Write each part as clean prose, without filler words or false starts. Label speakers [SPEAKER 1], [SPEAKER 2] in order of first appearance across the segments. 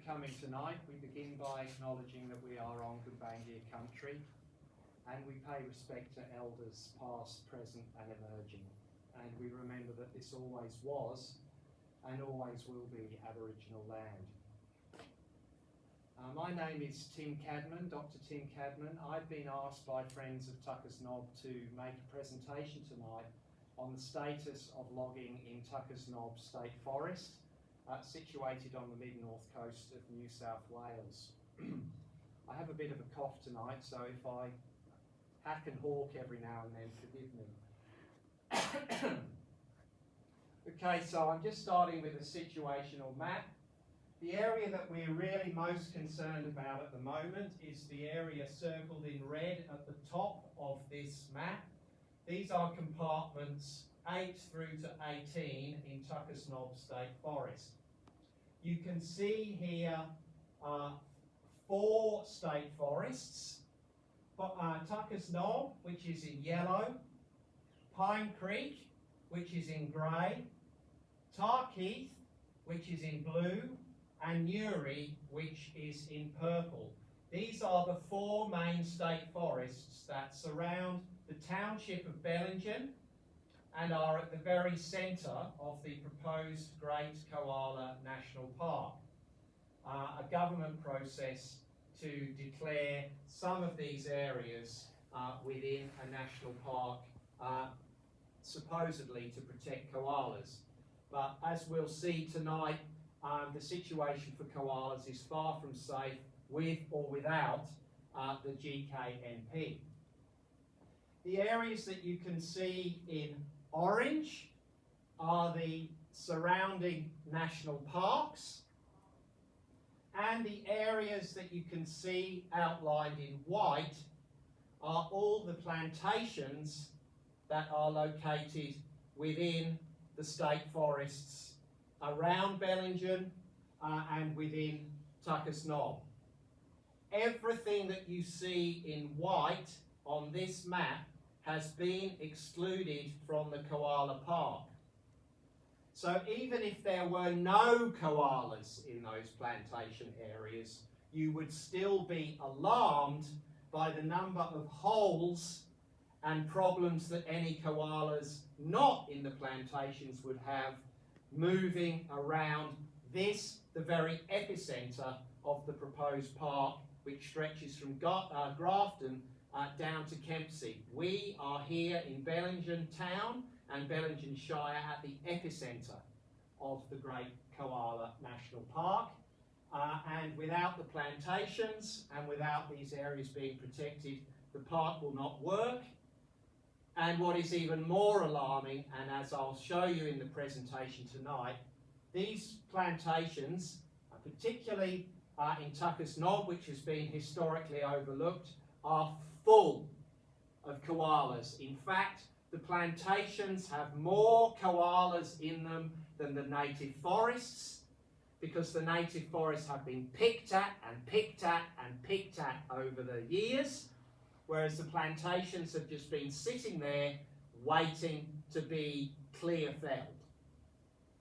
[SPEAKER 1] coming tonight. We begin by acknowledging that we are on Gumbaynggirr country and we pay respect to elders past, present and emerging. And we remember that this always was and always will be Aboriginal land. My name is Tim Cadman, Dr. Tim Cadman. I've been asked by Friends of Tuckers Nob to make a presentation tonight on the status of logging in Tuckers Nob State Forest, situated on the mid-north coast of New South Wales. I have a bit of a cough tonight, so if I hack and hawk every now and then, forgive me. Okay, so I'm just starting with a situational map. The area that we're really most concerned about at the moment is the area circled in red at the top of this map. These are compartments 8 through to 18 in Tuckers Nob State Forest. You can see here 4 state forests. Tuckers Nob, which is in yellow, Pine Creek, which is in grey, Tarkeith, which is in blue, and Newry, which is in purple. These are the 4 main state forests that surround the township of Bellingen and are at the very centre of the proposed Great Koala National Park, a government process to declare some of these areas within a national park, supposedly to protect koalas. But as we'll see tonight, the situation for koalas is far from safe with or without the GKNP. The areas that you can see in orange are the surrounding national parks, and the areas that you can see outlined in white are all the plantations that are located within the state forests around Bellingen and within Tuckers Nob. Everything that you see in white on this map has been excluded from the koala park. So even if there were no koalas in those plantation areas, you would still be alarmed by the number of holes and problems that any koalas not in the plantations would have moving around this, the very epicentre of the proposed park, which stretches from Grafton down to Kempsey. We are here in Bellingen Town and Bellingen Shire at the epicentre of the Great Koala National Park. And without the plantations and without these areas being protected, the park will not work. And what is even more alarming, and as I'll show you in the presentation tonight, these plantations, particularly in Tuckers Nob, which has been historically overlooked, are full of koalas. In fact, the plantations have more koalas in them than the native forests, because the native forests have been picked at and picked at and picked at over the years, whereas the plantations have just been sitting there waiting to be clear felled,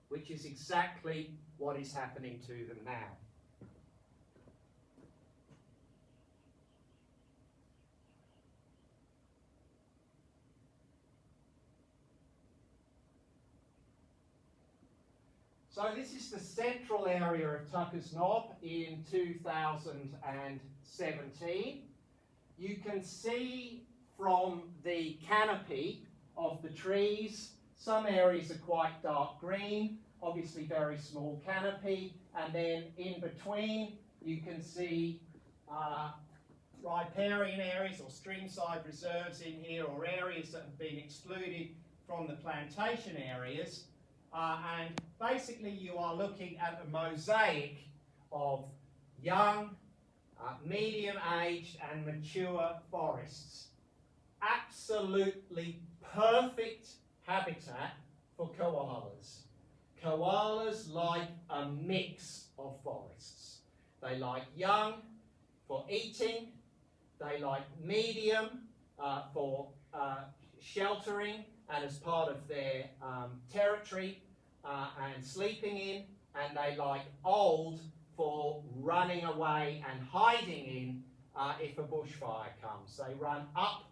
[SPEAKER 1] which is exactly what is happening to them now. So this is the central area of Tuckers Nob in 2017. You can see from the canopy of the trees, some areas are quite dark green, obviously very small canopy, and then in between you can see riparian areas or streamside reserves in here, or areas that have been excluded from the plantation areas. And basically you are looking at a mosaic of young, medium-aged and mature forests. Absolutely perfect habitat for koalas. Koalas like a mix of forests. They like young for eating, they like medium for sheltering and as part of their territory and sleeping in, and they like old for running away and hiding in if a bushfire comes. They run up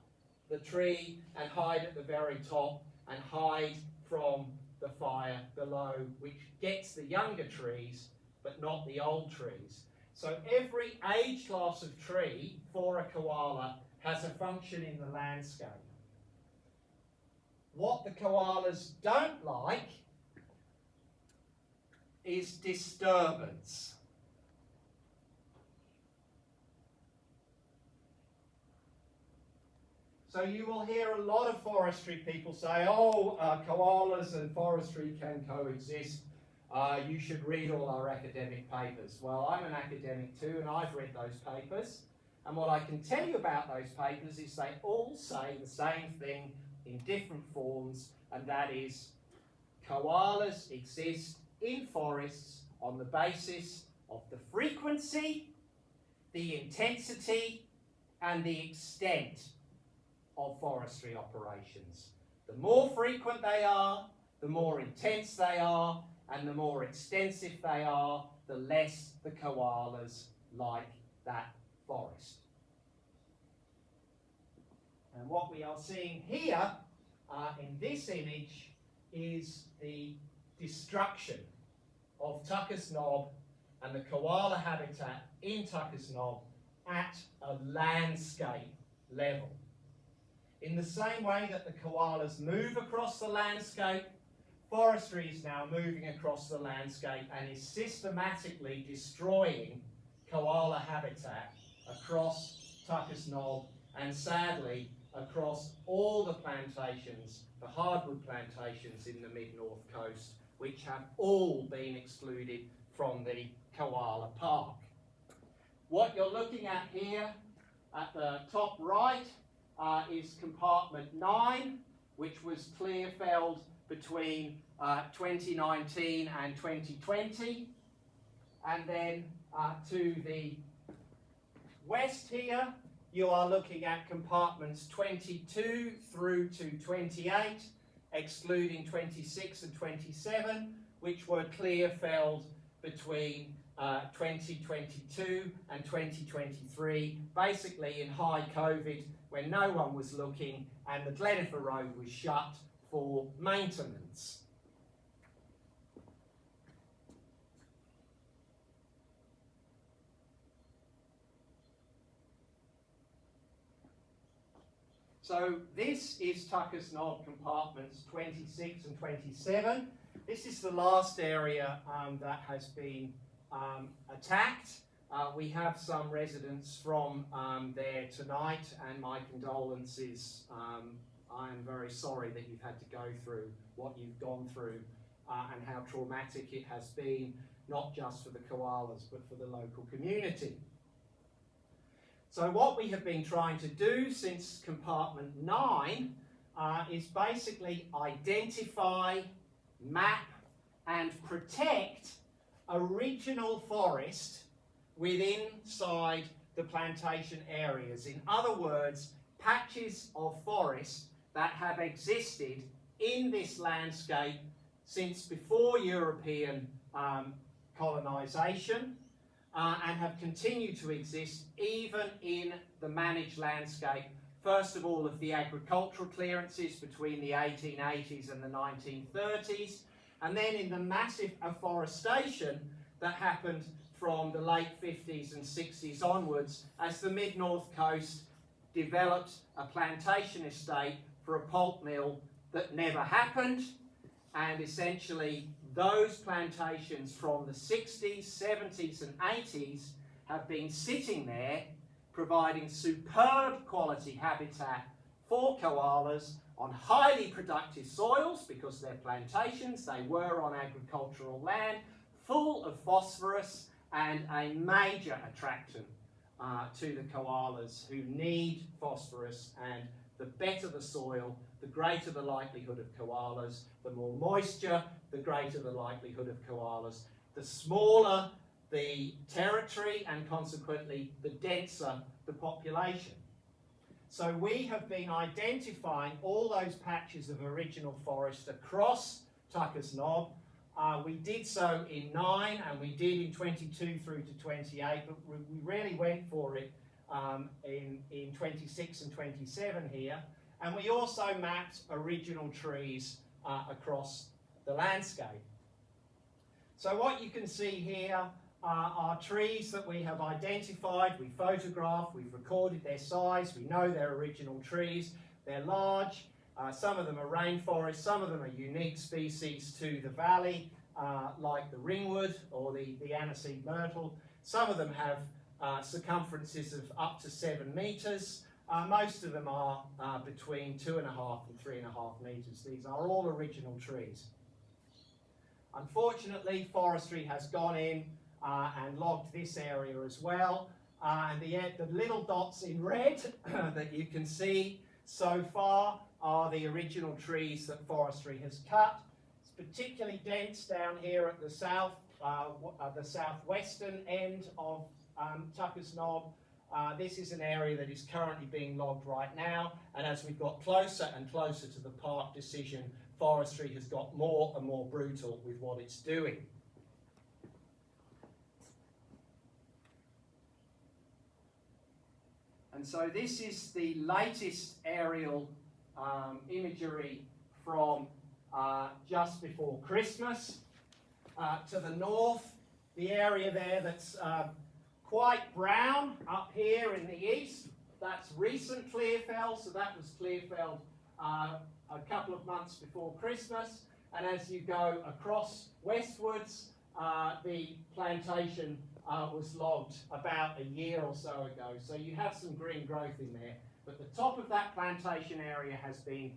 [SPEAKER 1] the tree and hide at the very top and hide from the fire below, which gets the younger trees but not the old trees. So every age class of tree for a koala has a function in the landscape. What the koalas don't like is disturbance. So you will hear a lot of forestry people say, oh, koalas and forestry can coexist. You should read all our academic papers. Well, I'm an academic too, and I've read those papers. And what I can tell you about those papers is they all say the same thing in different forms, and that is koalas exist in forests on the basis of the frequency, the intensity, and the extent of forestry operations. The more frequent they are, the more intense they are, and the more extensive they are, the less the koalas like that forest. And what we are seeing here in this image is the destruction of Tuckers Nob and the koala habitat in Tuckers Nob at a landscape level. In the same way that the koalas move across the landscape, forestry is now moving across the landscape and is systematically destroying koala habitat across Tuckers Nob and sadly across all the plantations, the hardwood plantations in the mid-north coast, which have all been excluded from the koala park. What you're looking at here at the top right is compartment 9, which was clear felled between 2019 and 2020. And then to the west here, you are looking at compartments 22 through to 28, excluding 26 and 27, which were clear felled between 2022 and 2023, basically in high COVID, when no one was looking and the Glenifer Road was shut for maintenance. So this is Tuckers Nob compartments 26 and 27. This is the last area that has been attacked. We have some residents from there tonight, and my condolences. I am very sorry that you've had to go through what you've gone through and how traumatic it has been, not just for the koalas, but for the local community. So what we have been trying to do since compartment 9 is basically identify, map, and protect original forest within inside the plantation areas. In other words, patches of forest that have existed in this landscape since before European colonisation and have continued to exist even in the managed landscape, first of all of the agricultural clearances between the 1880s and the 1930s, and then in the massive afforestation that happened from the late 50s and 60s onwards as the mid-north coast developed a plantation estate for a pulp mill that never happened, and essentially those plantations from the 60s, 70s and 80s have been sitting there providing superb quality habitat for koalas on highly productive soils because they're plantations, they were on agricultural land, full of phosphorus and a major attractant to the koalas who need phosphorus, and the better the soil, the greater the likelihood of koalas, the more moisture, the greater the likelihood of koalas, the smaller the territory and consequently the denser the population. So we have been identifying all those patches of original forest across Tuckers Nob, We did so in 9 and we did in 22 through to 28, but we really went for it in 26 and 27 here. And we also mapped original trees across the landscape. So what you can see here are trees that we have identified, we photographed, we've recorded their size, we know they're original trees, they're large, some of them are rainforests, some of them are unique species to the valley, like the ringwood or the aniseed myrtle. Some of them have circumferences of up to 7 metres. Most of them are between 2.5 and 3.5 metres. These are all original trees. Unfortunately, forestry has gone in and logged this area as well. And the little dots in red that you can see so far are the original trees that forestry has cut. It's particularly dense down here at the southwestern end of Tuckers Nob. This is an area that is currently being logged right now, and as we've got closer and closer to the park decision, forestry has got more and more brutal with what it's doing. And so this is the latest aerial imagery from just before Christmas. To the north, the area there that's quite brown up here in the east, that's recent clearfell, so that was clearfelled a couple of months before Christmas. And as you go across westwards, the plantation was logged about a year or so ago. So you have some green growth in there. But the top of that plantation area has been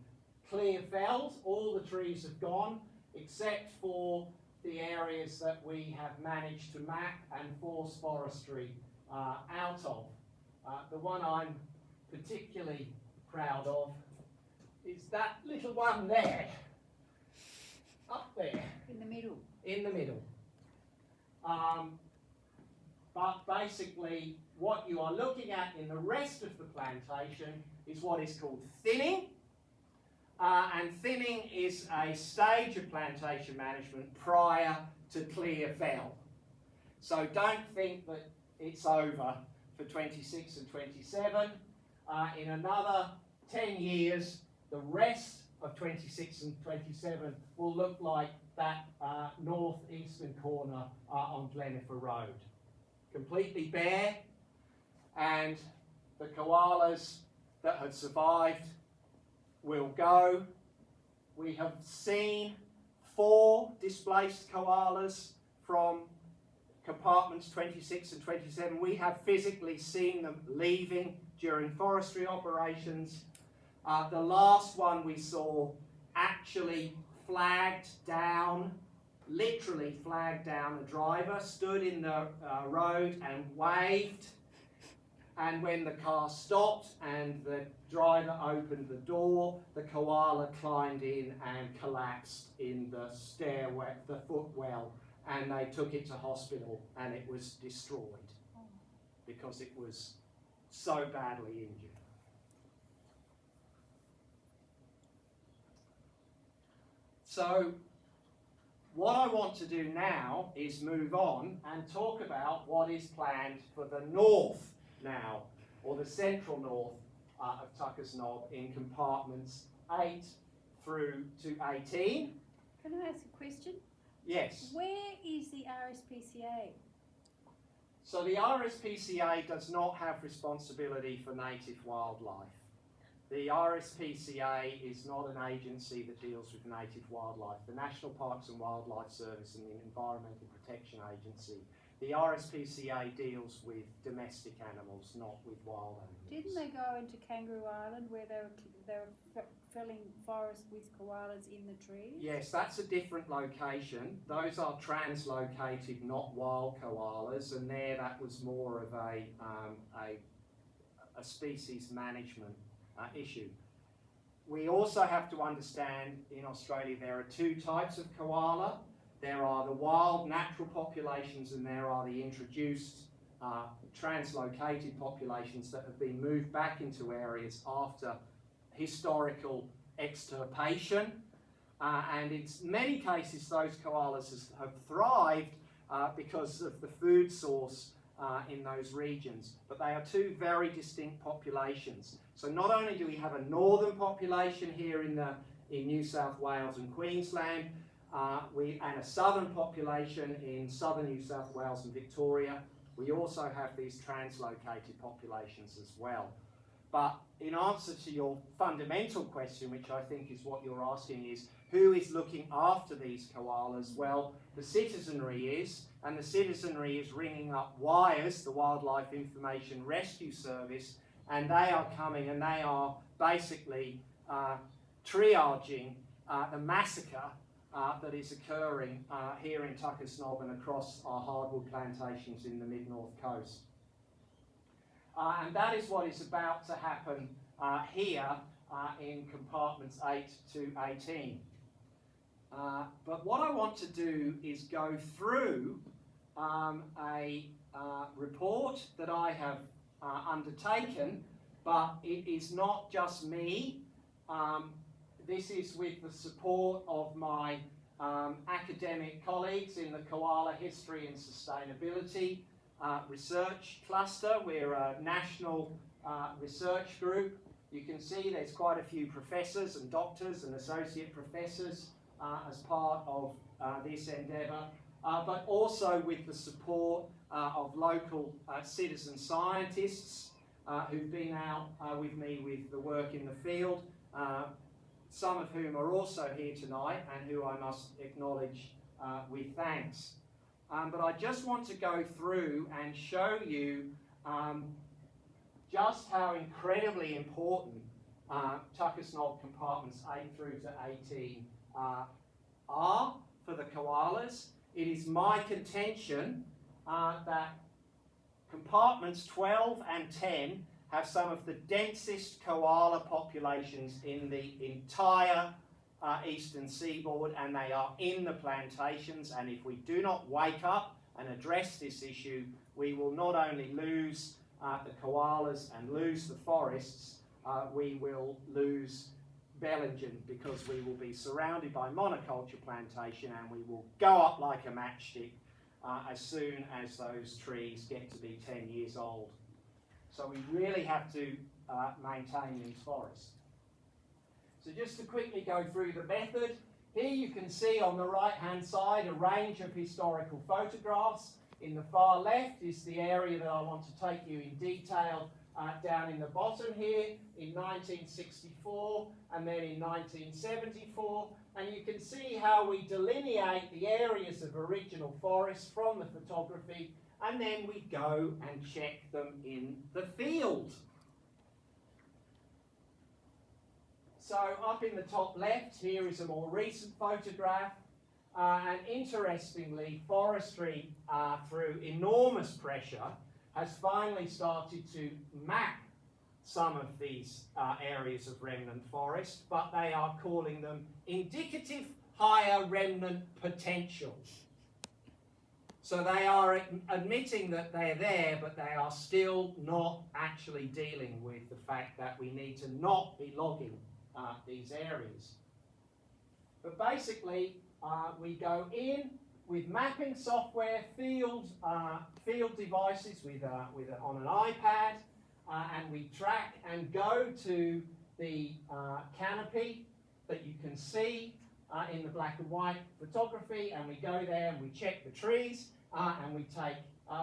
[SPEAKER 1] clear felled. All the trees have gone, except for the areas that we have managed to map and force forestry out of. The one I'm particularly proud of is that little one there, up there.
[SPEAKER 2] In the middle.
[SPEAKER 1] In the middle. But basically, what you are looking at in the rest of the plantation is what is called thinning. And thinning is a stage of plantation management prior to clear fell. So don't think that it's over for 26 and 27. In another 10 years, the rest of 26 and 27 will look like that northeastern corner on Glenifer Road. Completely bare, and the koalas that have survived will go. We have seen 4 displaced koalas from compartments 26 and 27. We have physically seen them leaving during forestry operations. The last one we saw actually flagged down, literally flagged down. The driver stood in the road and waved, and when the car stopped and the driver opened the door, the koala climbed in and collapsed in the stairway, the footwell, and they took it to hospital and it was destroyed because it was so badly injured. So what I want to do now is move on and talk about what is planned for the north now, or the central north of Tuckers Nob in compartments 8 through to 18.
[SPEAKER 2] Can I ask a question?
[SPEAKER 1] Yes.
[SPEAKER 2] Where is the RSPCA?
[SPEAKER 1] So the RSPCA does not have responsibility for native wildlife. The RSPCA is not an agency that deals with native wildlife. The National Parks and Wildlife Service and the Environmental Protection Agency. The RSPCA deals with domestic animals, not with wild animals.
[SPEAKER 2] Didn't they go into Kangaroo Island where they were felling forest with koalas in the trees?
[SPEAKER 1] Yes, that's a different location. Those are translocated, not wild koalas, and there that was more of a species management issue. We also have to understand in Australia there are 2 types of koala. There are the wild natural populations and there are the introduced translocated populations that have been moved back into areas after historical extirpation. and in many cases those koalas have thrived because of the food source in those regions. But they are two very distinct populations. So not only do we have a northern population here in New South Wales and Queensland, and a southern population in southern New South Wales and Victoria, we also have these translocated populations as well. But in answer to your fundamental question, which I think is what you're asking, is who is looking after these koalas? Well, the citizenry is, and the citizenry is ringing up WIRES, the Wildlife Information Rescue Service, and they are coming and they are basically triaging the massacre that is occurring here in Tuckers Nob and across our hardwood plantations in the mid-north coast. And that is what is about to happen here in compartments 8 to 18. But what I want to do is go through a report that I have undertaken, but it is not just me. This is with the support of my academic colleagues in the Koala History and Sustainability Research Cluster. We're a national research group. You can see there's quite a few professors and doctors and associate professors as part of this endeavour, but also with the support of local citizen scientists who've been out with me with the work in the field, some of whom are also here tonight and who I must acknowledge with thanks. But I just want to go through and show you just how incredibly important Tuckers Nob compartments 8 through to 18 are for the koalas. It is my contention that compartments 12 and 10 have some of the densest koala populations in the entire eastern seaboard, and they are in the plantations. And if we do not wake up and address this issue, we will not only lose the koalas and lose the forests, we will lose Bellingen, because we will be surrounded by monoculture plantation and we will go up like a matchstick as soon as those trees get to be 10 years old. So we really have to maintain these forests. So just to quickly go through the method, here you can see on the right hand side a range of historical photographs. In the far left is the area that I want to take you in detail down in the bottom here in 1964 and then in 1974, and you can see how we delineate the areas of original forest from the photography, and then we go and check them in the field. So up in the top left here is a more recent photograph, and interestingly, forestry through enormous pressure has finally started to map some of these areas of remnant forest, but they are calling them indicative higher remnant potential. So they are admitting that they're there, but they are still not actually dealing with the fact that we need to not be logging these areas. But basically, we go in with mapping software, field devices on an iPad, and we track and go to the canopy that you can see in the black and white photography, and we go there and we check the trees and we take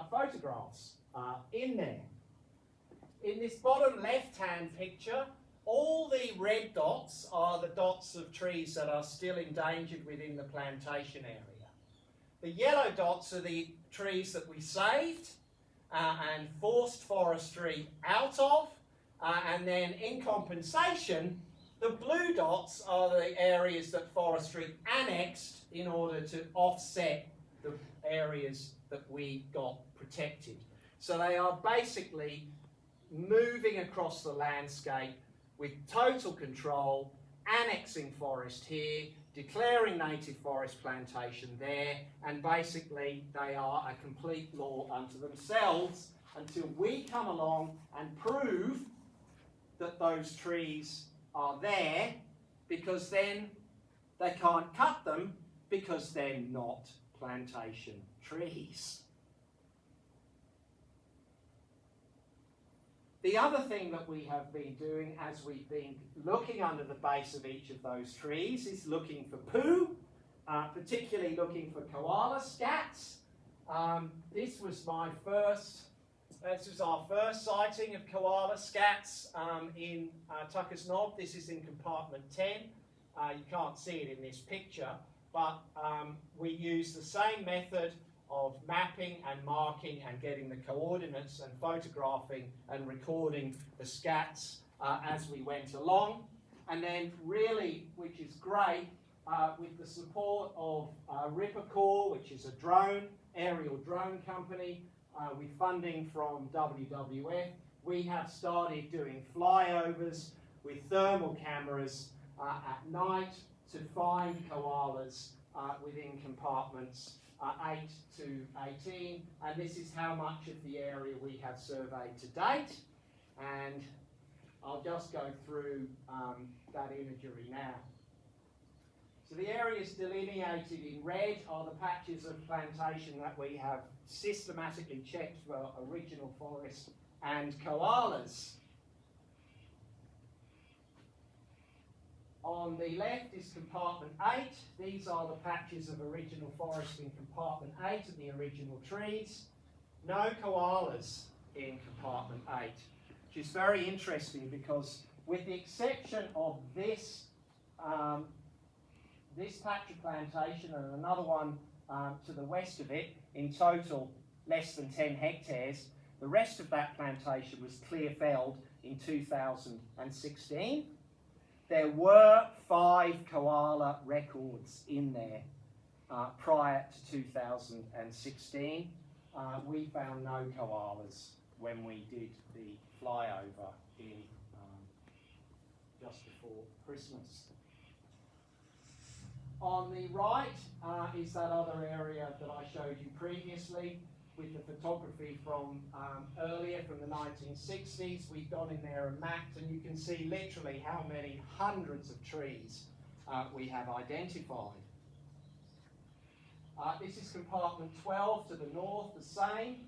[SPEAKER 1] photographs in there. In this bottom left-hand picture, all the red dots are the dots of trees that are still endangered within the plantation area. The yellow dots are the trees that we saved and forced forestry out of, and then in compensation, the blue dots are the areas that forestry annexed in order to offset the areas that we got protected. So they are basically moving across the landscape with total control, annexing forest here, declaring native forest plantation there, and basically they are a complete law unto themselves until we come along and prove that those trees are there, because then they can't cut them because they're not plantation trees. The other thing that we have been doing as we've been looking under the base of each of those trees is looking for poo, particularly looking for koala scats. This was our first sighting of koala scats in Tuckers Nob. This is in compartment 10. You can't see it in this picture, but we use the same method of mapping and marking and getting the coordinates and photographing and recording the scats as we went along. And then really, which is great, with the support of Rippercore, which is a aerial drone company, with funding from WWF, we have started doing flyovers with thermal cameras at night to find koalas within compartments 8 to 18, and this is how much of the area we have surveyed to date, and I'll just go through that imagery now. So the areas delineated in red are the patches of plantation that we have systematically checked for original forest and koalas. On the left is compartment 8. These are the patches of original forest in compartment 8 of the original trees. No koalas in compartment 8, which is very interesting because with the exception of this patch of plantation and another one to the west of it, in total less than 10 hectares, the rest of that plantation was clear felled in 2016. There were 5 koala records in there prior to 2016. We found no koalas when we did the flyover in just before Christmas. On the right is that other area that I showed you previously with the photography from earlier, from the 1960s. We've gone in there and mapped, and you can see literally how many hundreds of trees we have identified. This is compartment 12 to the north, the same.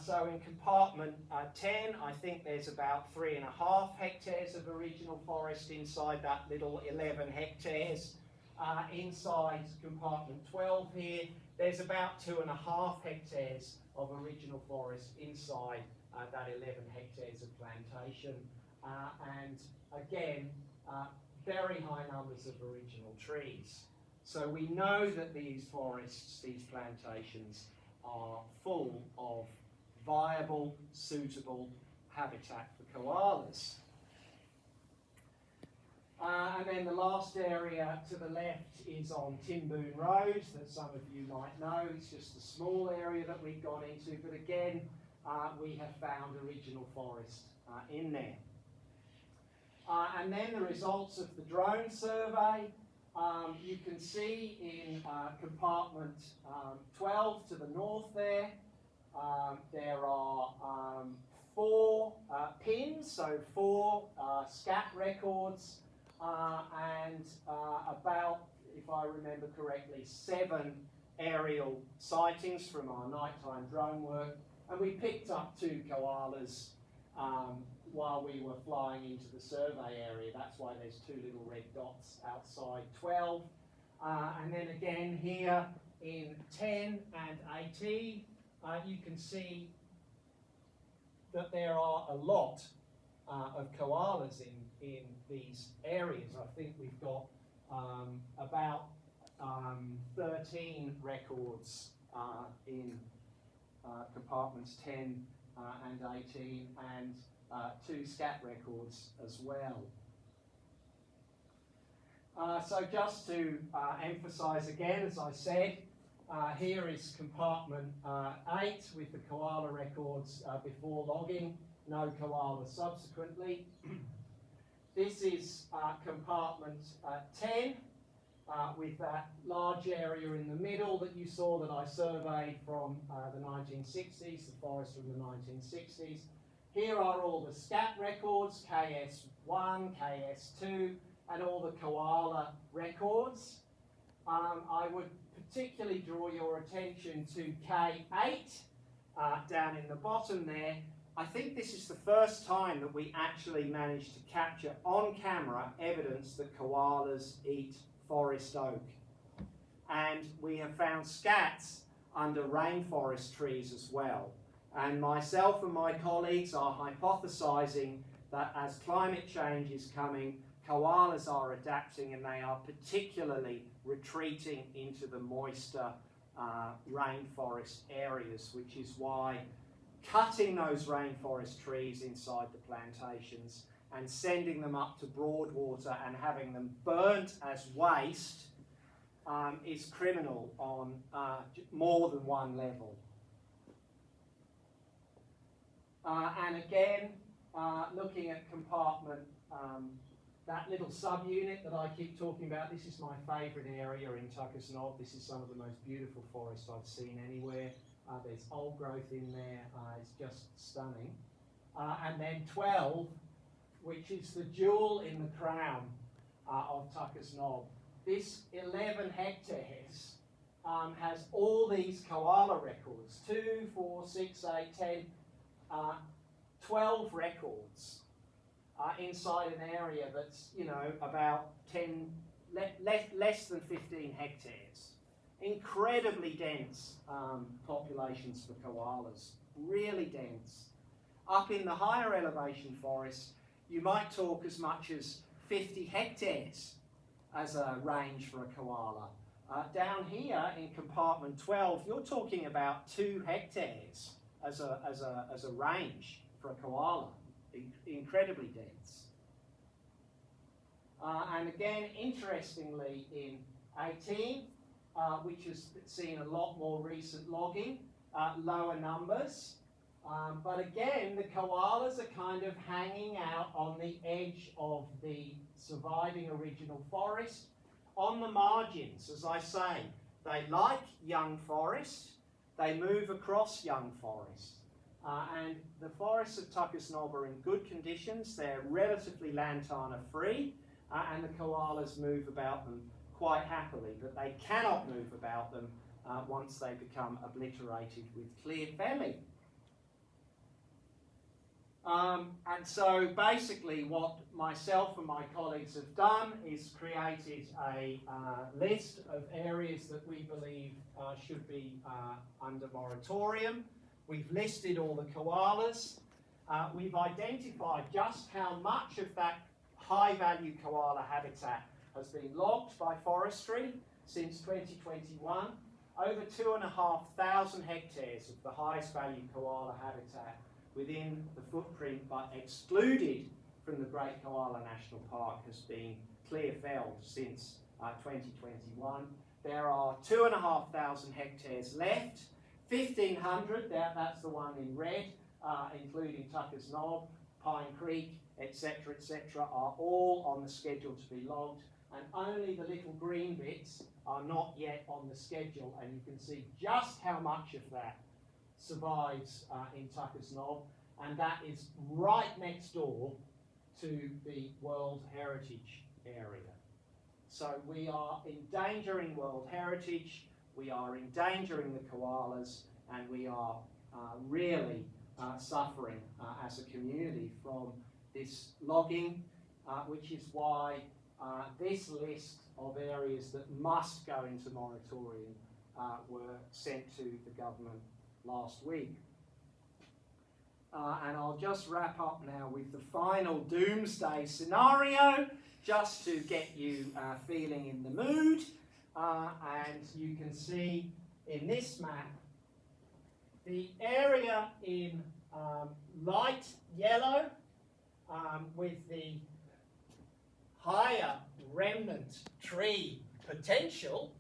[SPEAKER 1] So in compartment 10, I think there's about 3.5 hectares of original forest inside that little 11 hectares. Inside compartment 12 here, there's about 2.5 hectares of original forest inside that 11 hectares of plantation. And again, very high numbers of original trees. So we know that these forests, these plantations, are full of viable, suitable habitat for koalas. And then the last area to the left is on Timboon Road, that some of you might know. It's just a small area that we've gone into, but again, we have found original forest in there. And then the results of the drone survey. You can see in compartment 12 to the north there, there are 4 pins, so 4 scat records, and about, if I remember correctly, 7 aerial sightings from our nighttime drone work, and we picked up 2 koalas while we were flying into the survey area. That's why there's 2 little red dots outside 12. And then again here in 10 and 18, you can see that there are a lot of koalas in these areas. I think we've got about 13 records in compartments 10 and 18, and 2 scat records as well. So just to emphasise again, as I said, here is compartment 8 with the koala records before logging, no koala subsequently. This is compartment 10 with that large area in the middle that you saw that I surveyed from the 1960s, the forest from the 1960s. Here are all the scat records, KS1, KS2, and all the koala records. I would particularly draw your attention to K8 down in the bottom there. I think this is the first time that we actually managed to capture on camera evidence that koalas eat forest oak. And we have found scats under rainforest trees as well. And myself and my colleagues are hypothesizing that as climate change is coming, koalas are adapting and they are particularly retreating into the moister rainforest areas, which is why cutting those rainforest trees inside the plantations and sending them up to Broadwater and having them burnt as waste is criminal on more than one level. And again, looking at compartment, that little subunit that I keep talking about, this is my favourite area in Tuckers Nob. This is some of the most beautiful forest I've seen anywhere. There's old growth in there, it's just stunning. And then 12, which is the jewel in the crown of Tuckers Nob. This 11 hectares has all these koala records, 2, 4, 6, 8, 10, 12 records inside an area that's, you know, about 10, less than 15 hectares. Incredibly dense populations for koalas, really dense. Up in the higher elevation forests, you might talk as much as 50 hectares as a range for a koala. Down here in compartment 12, you're talking about 2 hectares as a range for a koala. Incredibly dense. And again, interestingly, in 18, which has seen a lot more recent logging, lower numbers. But again, the koalas are kind of hanging out on the edge of the surviving original forest, on the margins, as I say. They like young forest, they move across young forest. And the forests of Tuckers Nob are in good conditions, they're relatively lantana free, and the koalas move about them quite happily, but they cannot move about them once they become obliterated with clear felling. And so basically what myself and my colleagues have done is created a list of areas that we believe should be under moratorium. We've listed all the koalas. We've identified just how much of that high-value koala habitat has been logged by forestry since 2021. Over 2,500 hectares of the highest value koala habitat within the footprint, but excluded from the Great Koala National Park, has been clear felled since 2021. There are 2,500 hectares left. 1,500, that's the one in red, including Tuckers Nob, Pine Creek, etc., are all on the schedule to be logged, and only the little green bits are not yet on the schedule, and you can see just how much of that survives in Tuckers Nob, and that is right next door to the World Heritage Area. So we are endangering World Heritage, we are endangering the koalas, and we are really suffering as a community from this logging, which is why this list of areas that must go into moratorium were sent to the government last week. And I'll just wrap up now with the final doomsday scenario, just to get you feeling in the mood. And you can see in this map the area in light yellow with the higher remnant tree potential.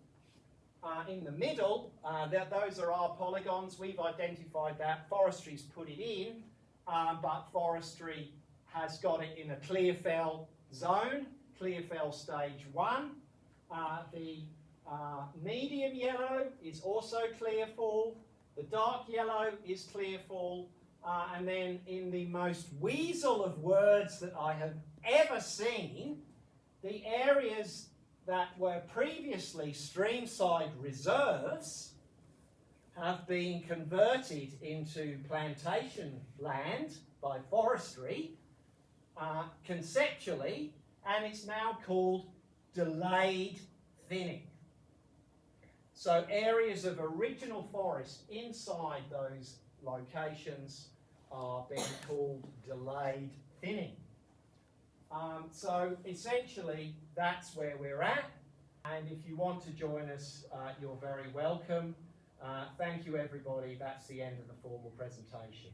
[SPEAKER 1] In the middle, those are our polygons. We've identified that. Forestry's put it in, but forestry has got it in a clear fell zone, clear fell stage 1. The medium yellow is also clear fall. The dark yellow is clear fall. And then in the most weasel of words that I have ever seen, the areas that were previously streamside reserves have been converted into plantation land by forestry conceptually, and it's now called delayed thinning. So areas of original forest inside those locations are being called delayed thinning. So essentially that's where we're at, and if you want to join us, you're very welcome. Thank you everybody, that's the end of the formal presentation.